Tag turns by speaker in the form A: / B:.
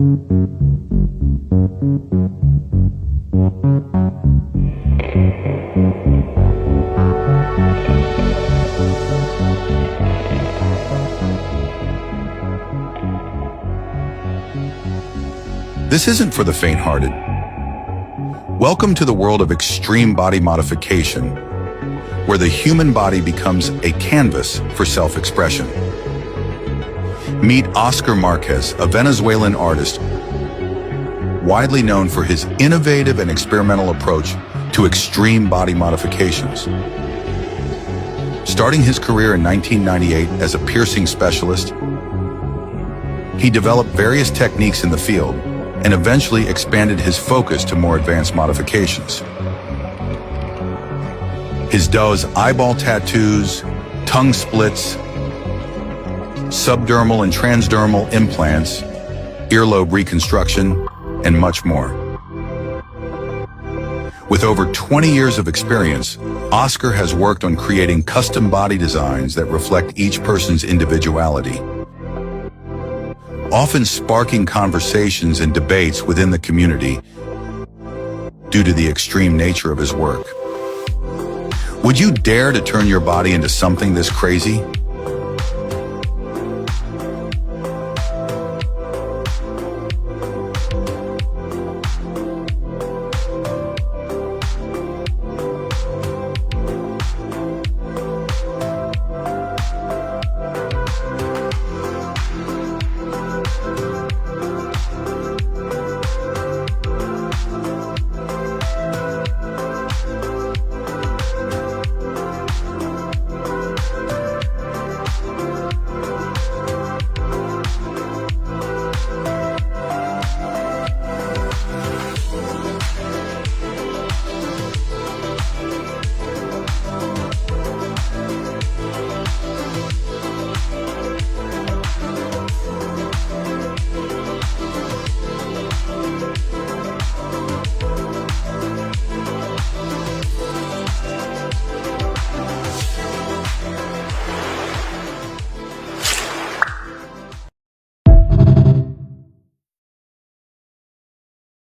A: This isn't for the faint-hearted. Welcome to the world of extreme body modification, where the human body becomes a canvas for self-expression. Meet Oscar Marquez, a Venezuelan artist widely known for his innovative and experimental approach to extreme body modifications. Starting his career in 1998 as a piercing specialist, he developed various techniques in the field and eventually expanded his focus to more advanced modifications. His does eyeball tattoos, tongue splits, subdermal and transdermal implants, earlobe reconstruction, and much more. With over 20 years of experience, Oscar has worked on creating custom body designs that reflect each person's individuality, often sparking conversations and debates within the community due to the extreme nature of his work. Would you dare to turn your body into something this crazy?